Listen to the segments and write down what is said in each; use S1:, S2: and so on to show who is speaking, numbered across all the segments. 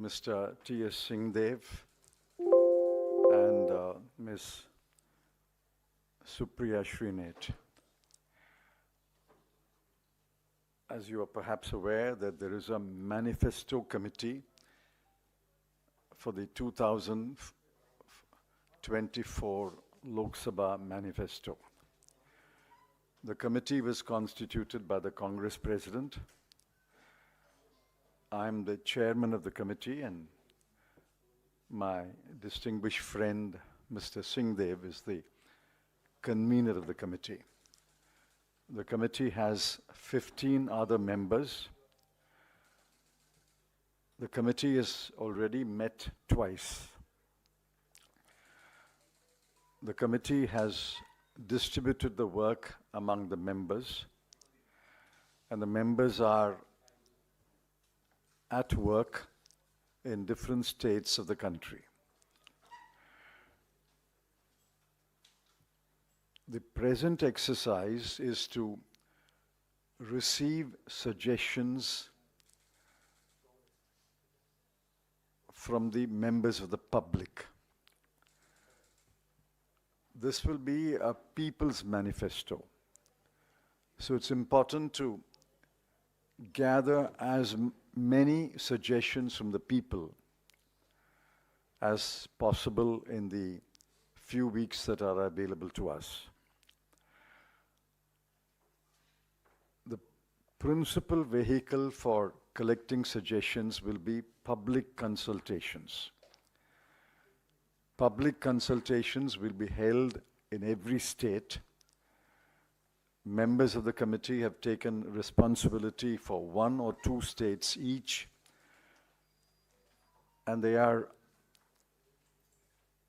S1: Mr. T.S. Singhdeo and Ms. Supriya Shrinate. As you are perhaps aware that there is a manifesto committee for the 2024 Lok Sabha manifesto. The committee was constituted by the Congress President. I'm the chairman of the committee, and my distinguished friend, Mr. Singhdeo, is the convener of the committee. The committee has 15 other members. The committee has already met twice. The committee has distributed the work among the members, and the members are at work in different states of the country. The present exercise is to receive suggestions from the members of the public. This will be a people's manifesto. So it's important to gather as many suggestions from the people as possible in the few weeks that are available to us. The principal vehicle for collecting suggestions will be public consultations. Public consultations will be held in every state. Members of the committee have taken responsibility for 1 or 2 states each, and they are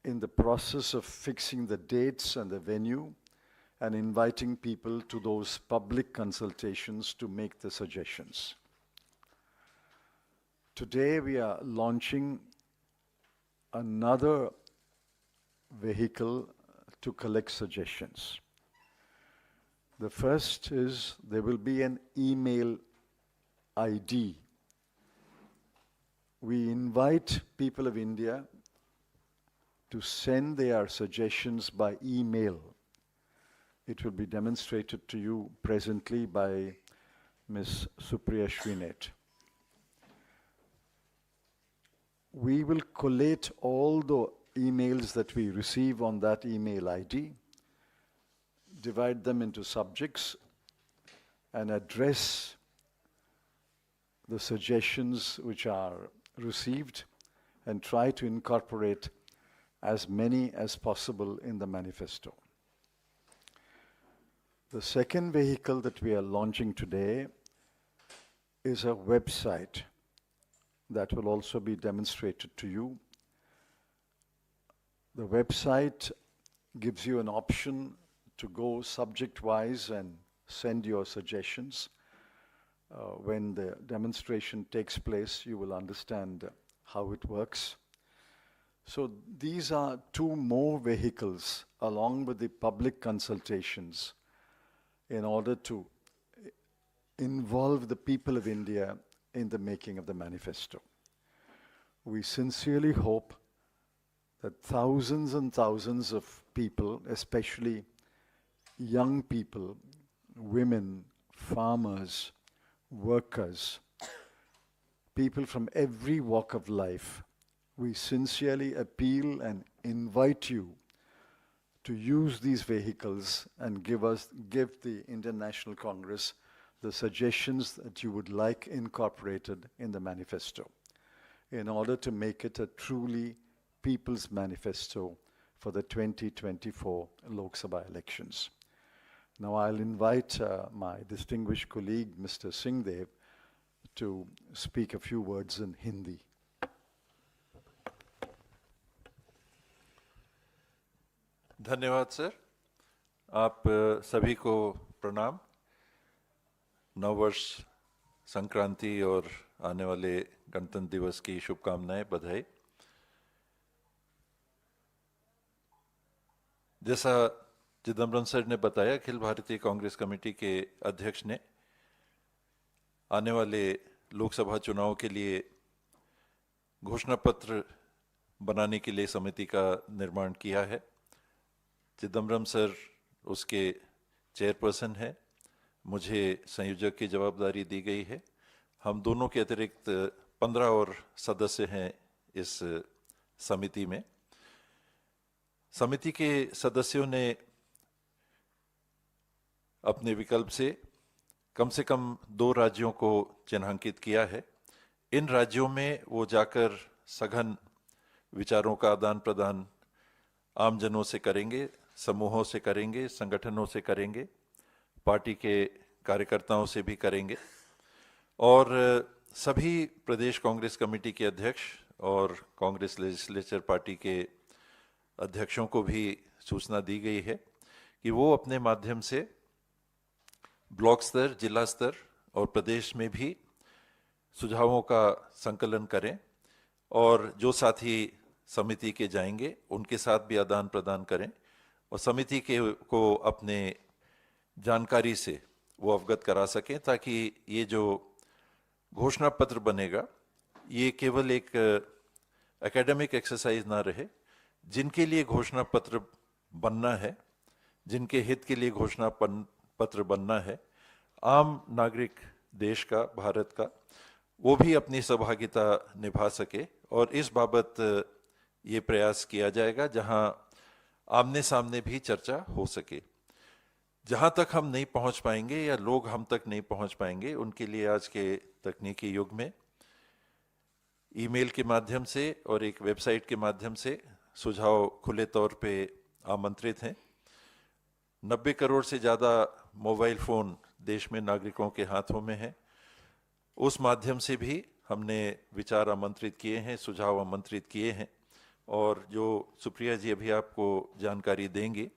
S1: in the process of fixing the dates and the venue and inviting people to those public consultations to make the suggestions. Today we are launching another vehicle to collect suggestions. The first is there will be an email ID. We invite people of India to send their suggestions by email. It will be demonstrated to you presently by Ms. Supriya Shrinate. We will collate all the emails that we receive on that email ID, divide them into subjects, and address the suggestions which are received and try to incorporate as many as possible in the manifesto. The second vehicle that we are launching today is a website that will also be demonstrated to you. The website gives you an option to go subject-wise and send your suggestions. When the demonstration takes place, you will understand how it works. So these are 2 more vehicles along with the public consultations in order to involve the people of India in the making of the manifesto. We sincerely hope that thousands and thousands of people, especially young people, women, farmers, workers, people from every walk of life, we sincerely appeal and invite you to use these vehicles and give the Indian National Congress the suggestions that you would like incorporated in the manifesto in order to make it a truly people's manifesto for the 2024 Lok Sabha elections. Now I'll invite my distinguished colleague, Mr. Singhdeo, to speak a few words in Hindi.
S2: धन्यवाद sir. आप सभी को प्रणाम। नववर्ष, संक्रांति और आने वाले गणतंत्र दिवस की शुभकामनाएं, बधाई। जैसा चिदम्बरम सर ने बताया, अखिल भारतीय कांग्रेस कमेटी के अध्यक्ष ने आने वाले लोकसभा चुनाव के लिए घोषणा पत्र बनाने के लिए समिति का निर्माण किया है। चिदम्बरम सर उसके चेयरपर्सन है, मुझे संयोजक की जवाबदारी दी गई है। हम दोनों के अतिरिक्त 15 और सदस्य हैं इस समिति में। समिति के सदस्यों ने अपने विकल्प से कम 2 राज्यों को चिन्हांकित किया है। इन राज्यों में वो जाकर सघन विचारों का आदान प्रदान आमजनों से करेंगे, समूहों से करेंगे, संगठनों से करेंगे, पार्टी के कार्यकर्ताओं से भी करेंगे और सभी प्रदेश कांग्रेस कमेटी के अध्यक्ष और कांग्रेस लेजिस्लेचर पार्टी के अध्यक्षों को भी सूचना दी गई है कि वो अपने माध्यम से ब्लॉक स्तर, जिला स्तर और प्रदेश में भी सुझावों का संकलन करें और जो साथी समिति के जाएंगे उनके साथ भी आदान प्रदान करें और समिति को अपने जानकारी से वो अवगत करा सकें, ताकि ये जो घोषणा पत्र बनेगा ये केवल एक एकेडमिक एक्सरसाइज ना रहे। जिनके लिए घोषणा पत्र बनना है, जिनके हित के लिए घोषणा पत्र बनना है, आम नागरिक देश का, भारत का, वो भी अपनी सहभागिता निभा सके और इस बाबत ये प्रयास किया जाएगा जहां आमने सामने भी चर्चा हो सके। जहां तक हम नहीं पहुंच पाएंगे या लोग हम तक नहीं पहुंच पाएंगे, उनके लिए आज के तकनीकी युग में ईमेल के माध्यम से और एक वेबसाइट के माध्यम से सुझाव खुले तौर पे आमंत्रित हैं। 90 करोड़ से ज़्यादा मोबाइल फ़ोन देश में नागरिकों के हाथों में हैं। उस माध्यम से भी हमने विचार आमंत्रित किए हैं, सुझाव आमंत्रित किए हैं और जो सुप्रिया जी अभी आपको जानकारी देंगी,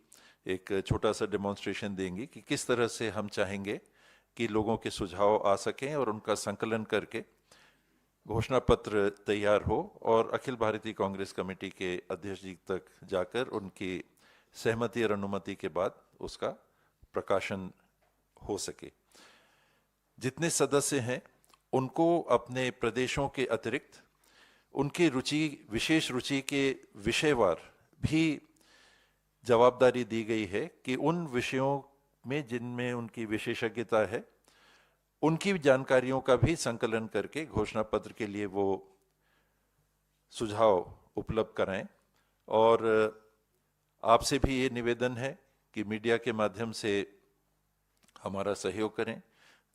S2: एक छोटा सा डेमोन्स्ट्रेशन देंगी कि किस तरह से हम चाहेंगे कि लोगों के सुझाव आ सकें और उनका संकलन करके घोषणा पत्र तैयार हो और अखिल भारतीय कांग्रेस कमेटी के अध्यक्ष जी तक जाकर उनकी सहमति और अनुमति के बाद उसका प्रकाशन हो सके। जितने सदस्य हैं उनको अपने प्रदेशों के अतिरिक्त उनकी विशेष रुचि के विषयवार भी जवाबदारी दी गई है कि उन विषयों में जिनमें उनकी विशेषज्ञता है उनकी जानकारियों का भी संकलन करके घोषणा पत्र के लिए वो सुझाव उपलब्ध कराएं। और आपसे भी ये निवेदन है कि मीडिया के माध्यम से हमारा सहयोग करें।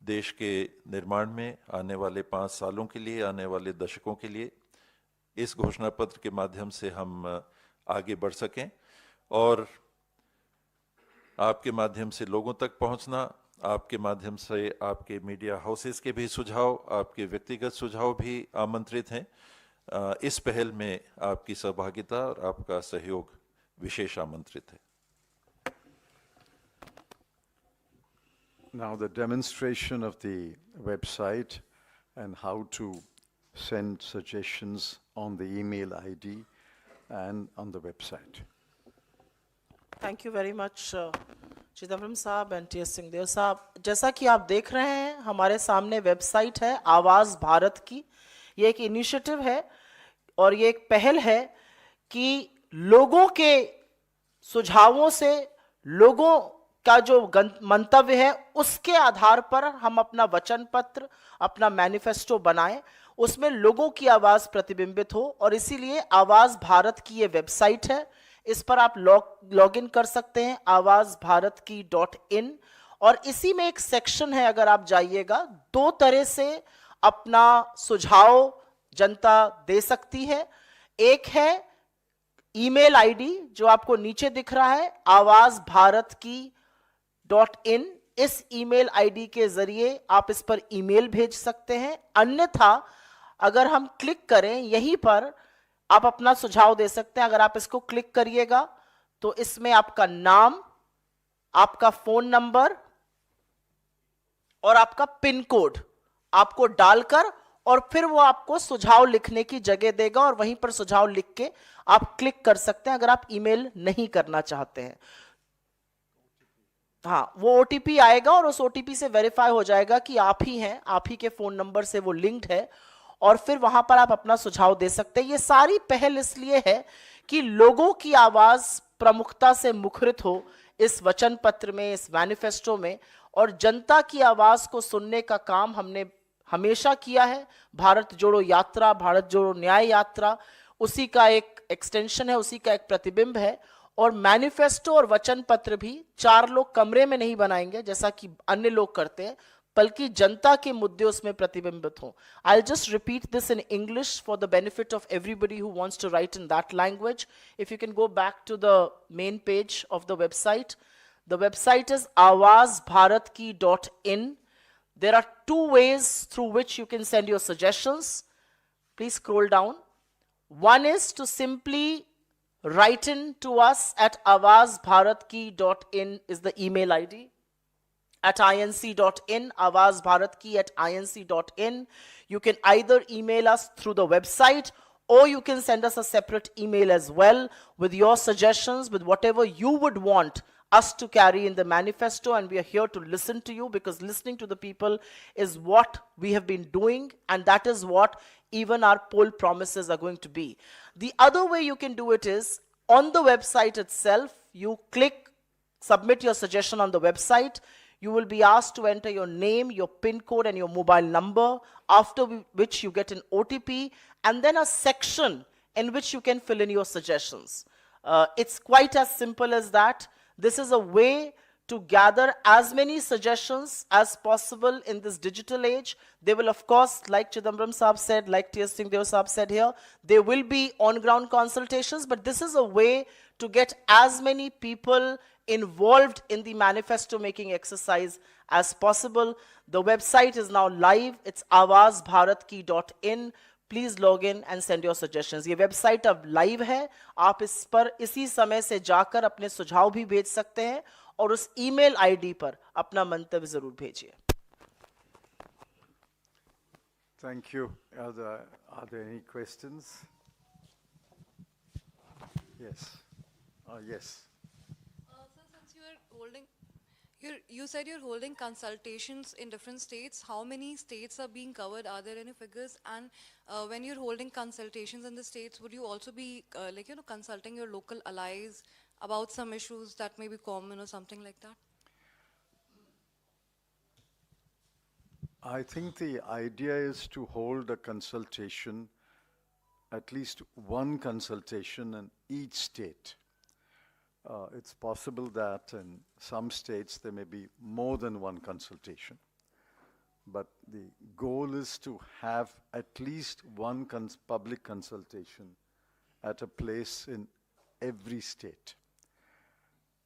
S2: देश के निर्माण में आने वाले 5 सालों के लिए, आने वाले दशकों के लिए इस घोषणा पत्र के माध्यम से हम आगे बढ़ सकें और आपके माध्यम से लोगों तक पहुंचना, आपके माध्यम से आपके मीडिया हाउसेस के भी सुझाव, आपके व्यक्तिगत सुझाव भी आमंत्रित हैं। इस पहल में आपकी सहभागिता और आपका सहयोग विशेष आमंत्रित है।
S1: Now the demonstration of the website and how to send suggestions on the email ID and on the website.
S3: Thank you very much Chidambaram साहब एंड टी एस सिंहदेव साहब। जैसा कि आप देख रहे हैं हमारे सामने वेबसाइट है आवाज़ भारत की। ये एक इनिशिएटिव है और ये एक पहल है कि लोगों के सुझावों से, लोगों का जो मंतव्य है उसके आधार पर हम अपना वचन पत्र, अपना मैनिफेस्टो बनाएं, उसमें लोगों की आवाज़ प्रतिबिंबित हो। और इसीलिए आवाज़ भारत की ये वेबसाइट है, इस पर आप लॉग इन कर सकते हैं awazbharatki.in और इसी में एक सेक्शन है, अगर आप जाइएगा 2 तरह से अपना सुझाव जनता दे सकती है। एक है ईमेल आईडी जो आपको नीचे दिख रहा है awazbharatki.in, इस ईमेल आईडी के जरिए आप इस पर ईमेल भेज सकते हैं। अन्यथा अगर हम क्लिक करें यहीं पर आप अपना सुझाव दे सकते हैं। अगर आप इसको क्लिक करिएगा तो इसमें आपका नाम, आपका फोन नंबर और आपका पिन कोड आपको डालकर और फिर वो आपको सुझाव लिखने की जगह देगा और वहीं पर सुझाव लिख के आप क्लिक कर सकते हैं अगर आप ईमेल नहीं करना चाहते हैं। हाँ, वो ओटीपी आएगा और उस ओटीपी से वेरीफाई हो जाएगा कि आप ही हैं, आप ही के फोन नंबर से वो लिंक्ड है और फिर वहां पर आप अपना सुझाव दे सकते हैं। ये सारी पहल इसलिए है कि लोगों की आवाज प्रमुखता से मुखरित हो इस वचन पत्र में, इस मैनिफेस्टो में, और जनता की आवाज को सुनने का काम हमने हमेशा किया है। भारत जोड़ो यात्रा, भारत जोड़ो न्याय यात्रा उसी का एक एक्सटेंशन है, उसी का एक प्रतिबिंब है। और मैनिफेस्टो और वचन पत्र भी 4 लोग कमरे में नहीं बनाएंगे जैसा कि अन्य लोग करते हैं, बल्कि जनता के मुद्दे उसमें प्रतिबिंबित हों। I'll just repeat this in English for the benefit of everybody who wants to write in that language. If you can go back to the main page of the website. The website is awazbharatki.in. There are 2 ways through which you can send your suggestions. Please scroll down. One is to simply write in to us at awazbharatki.in is the email ID. At inc.in, awazbharatki@inc.in. You can either email us through the website, or you can send us a separate email as well with your suggestions, with whatever you would want us to carry in the manifesto. And we are here to listen to you, because listening to the people is what we have been doing, and that is what even our poll promises are going to be. The other way you can do it is on the website itself. You click submit your suggestion on the website. You will be asked to enter your name, your PIN code, and your mobile number, after which you get an OTP, and then a section in which you can fill in your suggestions. It's quite as simple as that. This is a way to gather as many suggestions as possible in this digital age. They will, of course, like Chidambaram Saab said, like T.S. Singhdeo Saab said here, there will be on-ground consultations, but this is a way to get as many people involved in the manifesto making exercise as possible. The website is now live. It's awazbharatki.in. Please log in and send your suggestions. ये website अब live है, आप इस पर इसी समय से जाकर अपने सुझाव भी भेज सकते हैं, और उस ईमेल आईडी पर अपना मंतव्य जरूर भेजिए।
S1: Thank you. Are there any questions? Yes. Yes.
S4: So since you are holding, you said you're holding consultations in different states. How many states are being covered? Are there any figures? And when you're holding consultations in the states, would you also be consulting your local allies about some issues that may be common or something like that?
S1: I think the idea is to hold a consultation, at least one consultation in each state. It's possible that in some states there may be more than one consultation, but the goal is to have at least one public consultation at a place in every state.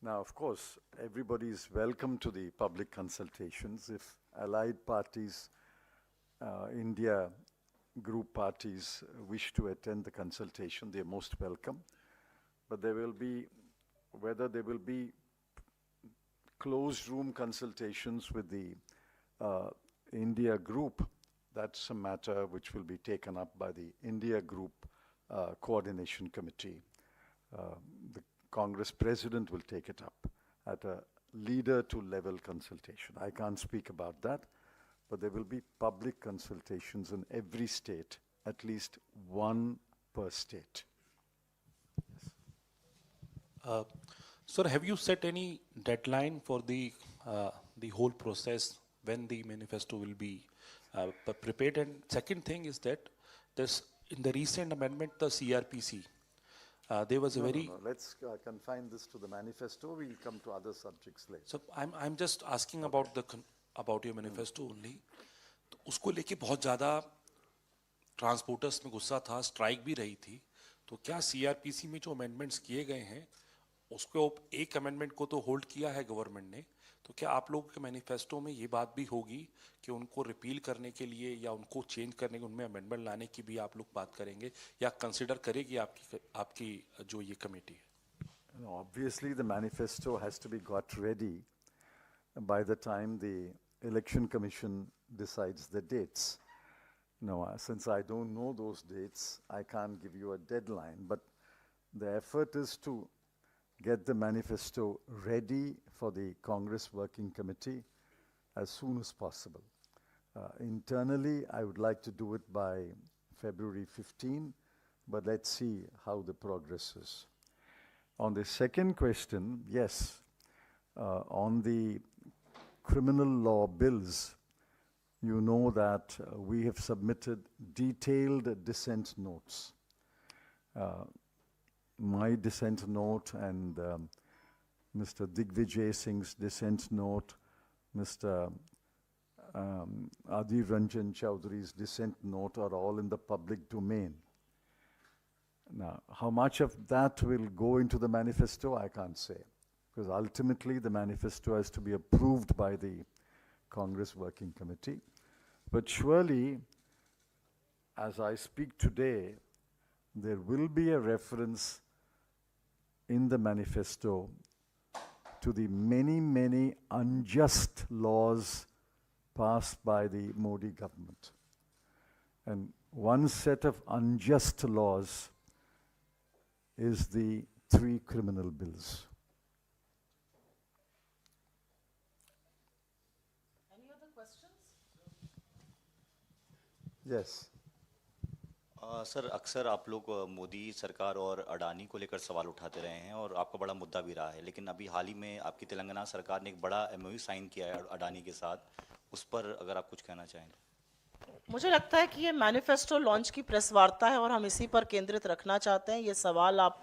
S1: Now, of course, everybody is welcome to the public consultations. If allied parties, India group parties wish to attend the consultation, they are most welcome. But there will be, whether there will be closed room consultations with the India group, that's a matter which will be taken up by the India group coordination committee. The Congress president will take it up at a leader-to-level consultation. I can't speak about that, but there will be public consultations in every state, at least one per state.
S5: Yes. Sir, have you set any deadline for the whole process when the manifesto will be prepared? And second thing is that this, in the recent amendment, the CRPC, there was a very...
S1: No. Let's confine this to the manifesto. We'll come to other subjects later.
S5: So I'm just asking about about your manifesto only. तो उसको लेके बहुत ज़्यादा transporters में गुस्सा था, strike भी रही थी. तो क्या CRPC में जो अमेंडमेंट्स किए गए हैं, उसको एक अमेंडमेंट को तो होल्ड किया है गवर्नमेंट ने, तो क्या आप लोगों के मैनिफेस्टो में ये बात भी होगी कि उनको रिपील करने के लिए या उनको चेंज करने के, उनमें अमेंडमेंट लाने की भी आप लोग बात करेंगे या कंसिडर करेगी आपकी जो ये कमेटी है?
S1: Obviously, the manifesto has to be got ready by the time the Election Commission decides the dates. Since I don't know those dates, I can't give you a deadline, but the effort is to get the manifesto ready for the Congress Working Committee as soon as possible. Internally, I would like to do it by February 15, but let's see how the progress is. On the second question, yes, on the criminal law bills, you know that we have submitted detailed dissent notes. My dissent note and Mr. Digvijay Singh's dissent note, Mr. Adhir Ranjan Chowdhury's dissent note are all in the public domain. Now, how much of that will go into the manifesto, I can't say, because ultimately the manifesto has to be approved by the Congress Working Committee. But surely, as I speak today, there will be a reference in the manifesto to the many, many unjust laws passed by the Modi government. And one set of unjust laws is the 3 criminal bills.
S3: Any other questions?
S1: Yes.
S6: Sir अक्सर आप लोग मोदी सरकार और अडानी को लेकर सवाल उठाते रहे हैं और आपका बड़ा मुद्दा भी रहा है, लेकिन अभी हाल ही में आपकी तेलंगाना सरकार ने एक बड़ा एमओयू साइन किया है अडानी के साथ, उस पर अगर आप कुछ कहना चाहें।
S3: मुझे लगता है कि ये मैनिफेस्टो लॉन्च की प्रेस वार्ता है और हम इसी पर केंद्रित रखना चाहते हैं। ये सवाल आप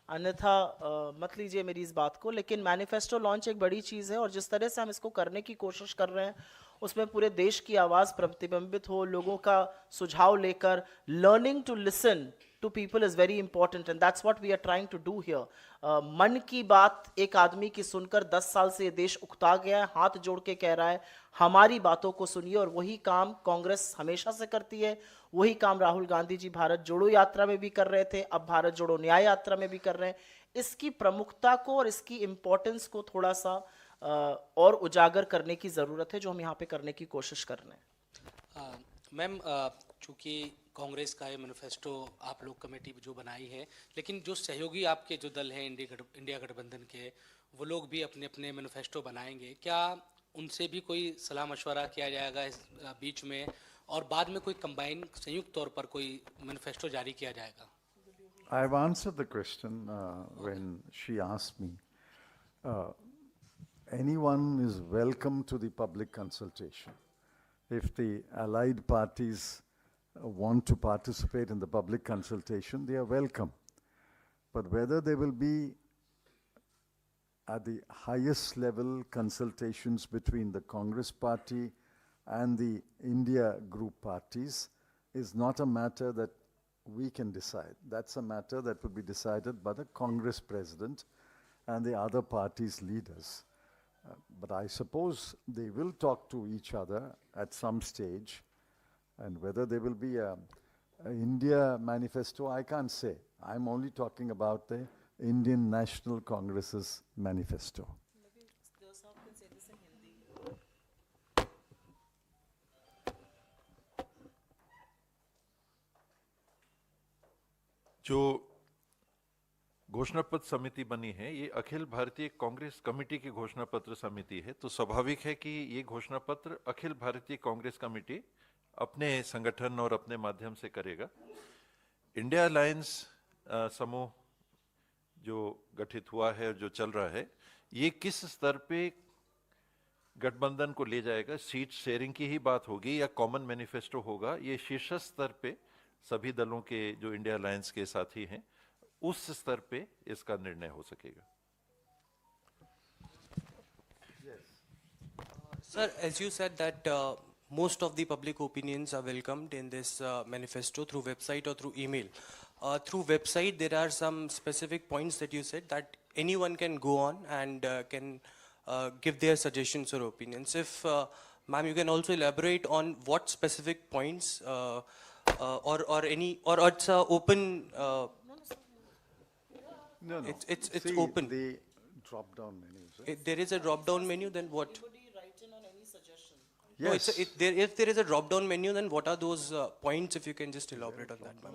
S3: अन्यथा मत लीजिए मेरी इस बात को, लेकिन मैनिफेस्टो लॉन्च एक बड़ी चीज़ है और जिस तरह से हम इसको करने की कोशिश कर रहे हैं उसमें पूरे देश की आवाज़ प्रतिबिंबित हो, लोगों का सुझाव लेकर learning to listen to people is very important and that's what we are trying to do here. मन की बात एक आदमी की सुनकर 10 साल से ये देश उकता गया है, हाथ जोड़ के कह रहा है हमारी बातों को सुनिए, और वही काम कांग्रेस हमेशा से करती है, वही काम राहुल गांधी जी भारत जोड़ो यात्रा में भी कर रहे थे, अब भारत जोड़ो न्याय यात्रा में भी कर रहे हैं। इसकी प्रमुखता को और इसकी इम्पोर्टेंस को थोड़ा सा और उजागर करने की ज़रूरत है, जो हम यहाँ पे करने की कोशिश कर रहे हैं।
S7: मैम, चूँकि कांग्रेस का ये मैनिफेस्टो आप लोग कमेटी जो बनाई है, लेकिन जो सहयोगी आपके जो दल हैं इंडिया गठबंधन के, वो लोग भी अपने अपने मैनिफेस्टो बनाएंगे, क्या उनसे भी कोई सलाह मशवरा किया जाएगा इस बीच में, और बाद में कोई कंबाइन संयुक्त तौर पर कोई मैनिफेस्टो जारी किया जाएगा?
S1: I have answered the question when she asked me. Anyone is welcome to the public consultation. If the allied parties want to participate in the public consultation, they are welcome. But whether there will be at the highest level consultations between the Congress party and the India group parties is not a matter that we can decide. That's a matter that will be decided by the Congress president and the other parties' leaders. But I suppose they will talk to each other at some stage, and whether there will be a India manifesto, I can't say. I'm only talking about the Indian National Congress's manifesto.
S3: Maybe those who can say this in Hindi.
S2: जो घोषणा पत्र समिति बनी है, ये Akhil Bharatiya Congress committee की घोषणा पत्र समिति है, तो स्वाभाविक है कि ये घोषणा पत्र अखिल भारतीय कांग्रेस कमेटी अपने संगठन और अपने माध्यम से करेगा। इंडिया अलायंस समूह जो गठित हुआ है, जो चल रहा है, ये किस स्तर पे गठबंधन को ले जाएगा, सीट शेयरिंग की ही बात होगी या कॉमन मैनिफेस्टो होगा, ये शीर्ष स्तर पे सभी दलों के जो इंडिया अलायंस के साथी हैं उस स्तर पे इसका निर्णय हो सकेगा।
S7: Sir, as you said that most of the public opinions are welcomed in this manifesto through website or through email. Through website, there are some specific points that you said that anyone can go on and can give their suggestions or opinions. If, ma'am, you can also elaborate on what specific points or it's open.
S1: No.
S7: It's
S1: See,
S7: open.
S1: the drop-down menus.
S7: If there is a drop-down menu, then what?
S3: Anybody write in on any suggestion?
S1: Yes.
S7: No, if there is a drop-down menu, then what are those points? If you can just elaborate on that, ma'am.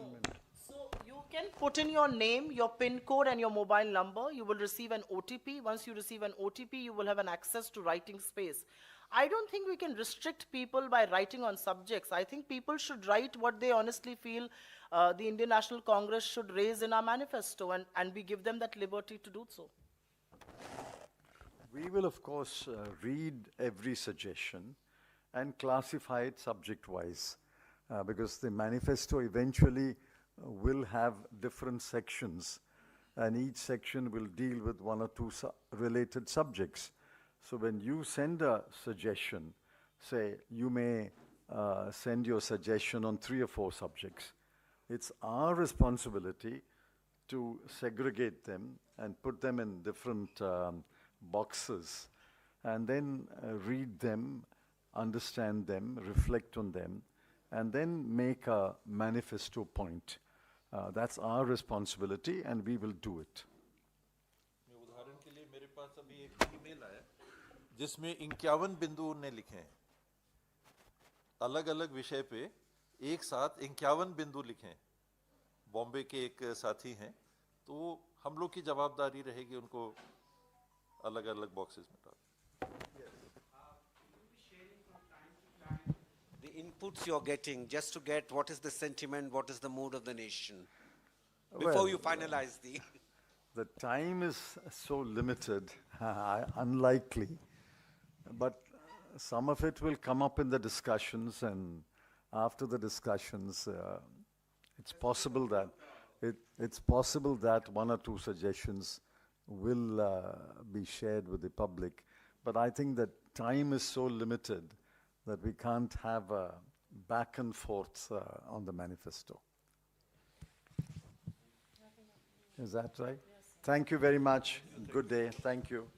S3: So you can put in your name, your PIN code and your mobile number. You will receive an OTP. Once you receive an OTP, you will have an access to writing space. I don't think we can restrict people by writing on subjects. I think people should write what they honestly feel the Indian National Congress should raise in our manifesto, and we give them that liberty to do so.
S1: We will, of course, read every suggestion and classify it subject-wise, because the manifesto eventually will have different sections, and each section will deal with one or two related subjects. So when you send a suggestion, say you may send your suggestion on 3 or 4 subjects. It's our responsibility to segregate them and put them in different boxes, and then read them, understand them, reflect on them, and then make a manifesto point. That's our responsibility, and we will do it.
S2: उदाहरण के लिए मेरे पास अभी एक email आया जिसमें 51 बिंदु उन्होंने लिखे हैं, अलग अलग विषय पे एक साथ 51 बिंदु लिखे हैं। बॉम्बे के एक साथी हैं, तो हम लोग की जवाबदारी रहेगी उनको अलग अलग बॉक्सेस में डाल।
S8: The inputs you're getting, just to get what is the sentiment, what is the mood of the nation, before
S1: Well,
S8: you finalize the...
S1: The time is so limited, unlikely, but some of it will come up in the discussions, and after the discussions, it's possible that it's possible that 1 or 2 suggestions will be shared with the public. But I think that time is so limited that we can't have a back and forth on the manifesto. Is that right? Yes. Thank you very much. Good day. Thank you.